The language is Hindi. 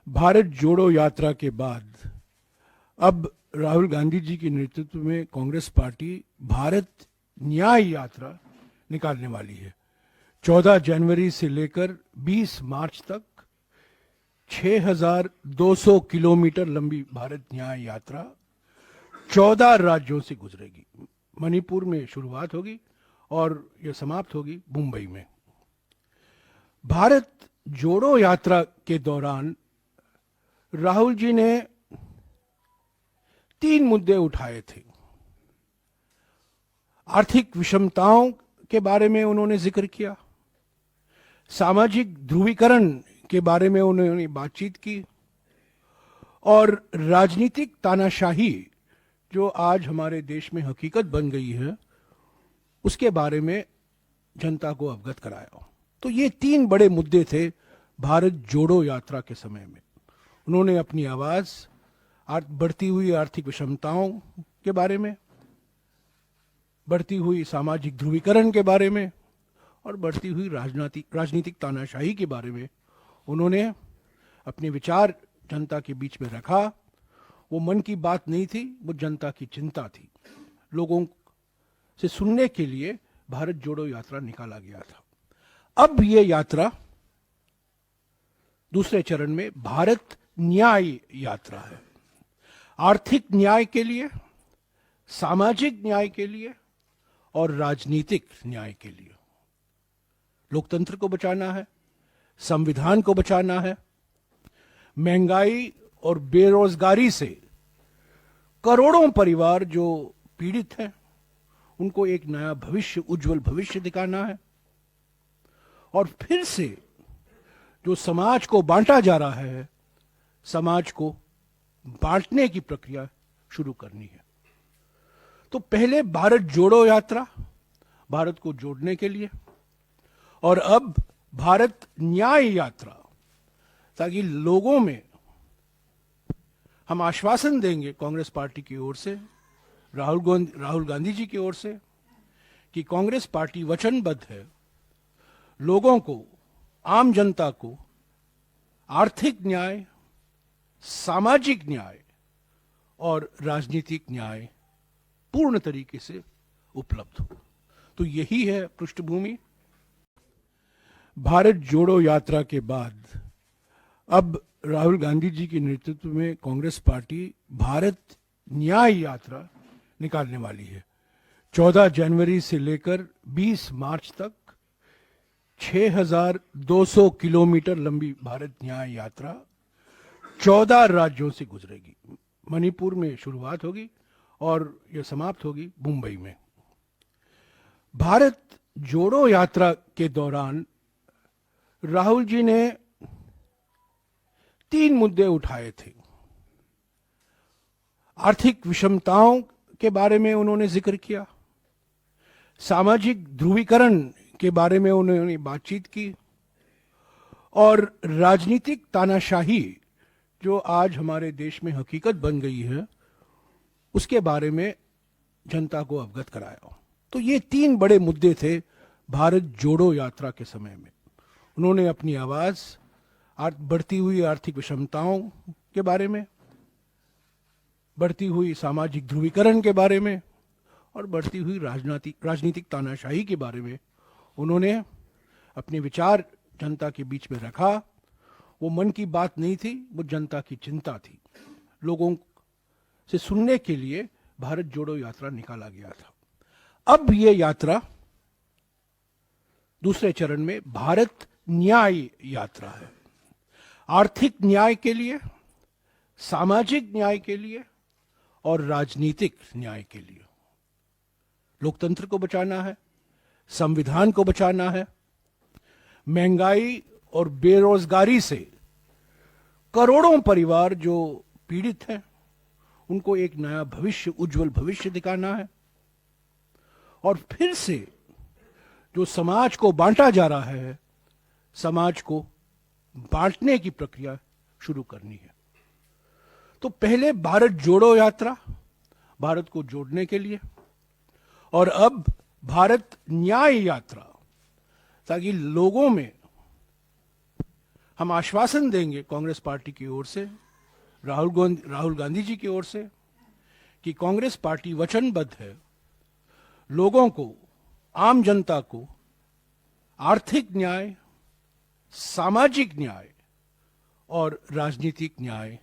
भारत जोड़ो यात्रा के बाद अब राहुल गांधी जी के नेतृत्व में कांग्रेस पार्टी भारत न्याय यात्रा निकालने वाली है। 14 जनवरी से लेकर 20 मार्च तक 6,200 किलोमीटर लंबी भारत न्याय यात्रा 14 राज्यों से गुजरेगी। मणिपुर में शुरुआत होगी और यह समाप्त होगी मुंबई में। भारत जोड़ो यात्रा के दौरान राहुल जी ने 3 मुद्दे उठाए थे। आर्थिक विषमताओं के बारे में उन्होंने जिक्र किया, सामाजिक ध्रुवीकरण के बारे में उन्होंने बातचीत की और राजनीतिक तानाशाही जो आज हमारे देश में हकीकत बन गई है उसके बारे में जनता को अवगत कराया। तो ये 3 बड़े मुद्दे थे भारत जोड़ो यात्रा के समय में। उन्होंने अपनी आवाज बढ़ती हुई आर्थिक विषमताओं के बारे में, बढ़ती हुई सामाजिक ध्रुवीकरण के बारे में और बढ़ती हुई राजनीतिक तानाशाही के बारे में उन्होंने अपने विचार जनता के बीच में रखा। वो मन की बात नहीं थी, वो जनता की चिंता थी। लोगों से सुनने के लिए भारत जोड़ो यात्रा निकाला गया था। अब ये यात्रा दूसरे चरण में भारत न्याय यात्रा है। आर्थिक न्याय के लिए, सामाजिक न्याय के लिए और राजनीतिक न्याय के लिए। लोकतंत्र को बचाना है, संविधान को बचाना है। महंगाई और बेरोजगारी से करोड़ों परिवार जो पीड़ित हैं उनको एक नया भविष्य, उज्जवल भविष्य दिखाना है। और फिर से जो समाज को बांटा जा रहा है, समाज को बांटने की प्रक्रिया शुरू करनी है। तो पहले भारत जोड़ो यात्रा, भारत को जोड़ने के लिए, और अब भारत न्याय यात्रा, ताकि लोगों में हम आश्वासन देंगे कांग्रेस पार्टी की ओर से, राहुल गांधी जी की ओर से, कि कांग्रेस पार्टी वचनबद्ध है लोगों को, आम जनता को आर्थिक न्याय, सामाजिक न्याय और राजनीतिक न्याय पूर्ण तरीके से उपलब्ध हो। तो यही है पृष्ठभूमि। भारत जोड़ो यात्रा के बाद अब राहुल गांधी जी के नेतृत्व में कांग्रेस पार्टी भारत न्याय यात्रा निकालने वाली है। 14 जनवरी से लेकर 20 मार्च तक 6,200 किलोमीटर लंबी भारत न्याय यात्रा 14 राज्यों से गुजरेगी। मणिपुर में शुरुआत होगी और यह समाप्त होगी मुंबई में। भारत जोड़ो यात्रा के दौरान राहुल जी ने 3 मुद्दे उठाए थे। आर्थिक विषमताओं के बारे में उन्होंने जिक्र किया, सामाजिक ध्रुवीकरण के बारे में उन्होंने बातचीत की और राजनीतिक तानाशाही जो आज हमारे देश में हकीकत बन गई है उसके बारे में जनता को अवगत कराया। तो ये 3 बड़े मुद्दे थे भारत जोड़ो यात्रा के समय में। उन्होंने अपनी आवाज बढ़ती हुई आर्थिक विषमताओं के बारे में, बढ़ती हुई सामाजिक ध्रुवीकरण के बारे में और बढ़ती हुई राजनीतिक तानाशाही के बारे में उन्होंने अपने विचार जनता के बीच में रखा। वो मन की बात नहीं थी, वो जनता की चिंता थी। लोगों से सुनने के लिए भारत जोड़ो यात्रा निकाला गया था। अब ये यात्रा दूसरे चरण में भारत न्याय यात्रा है। आर्थिक न्याय के लिए, सामाजिक न्याय के लिए और राजनीतिक न्याय के लिए। लोकतंत्र को बचाना है, संविधान को बचाना है। महंगाई और बेरोजगारी से करोड़ों परिवार जो पीड़ित हैं उनको एक नया भविष्य, उज्जवल भविष्य दिखाना है। और फिर से जो समाज को बांटा जा रहा है, समाज को बांटने की प्रक्रिया शुरू करनी है। तो पहले भारत जोड़ो यात्रा, भारत को जोड़ने के लिए, और अब भारत न्याय यात्रा, ताकि लोगों में हम आश्वासन देंगे कांग्रेस पार्टी की ओर से, राहुल गांधी जी की ओर से, कि कांग्रेस पार्टी वचनबद्ध है लोगों को, आम जनता को आर्थिक न्याय, सामाजिक न्याय और राजनीतिक न्याय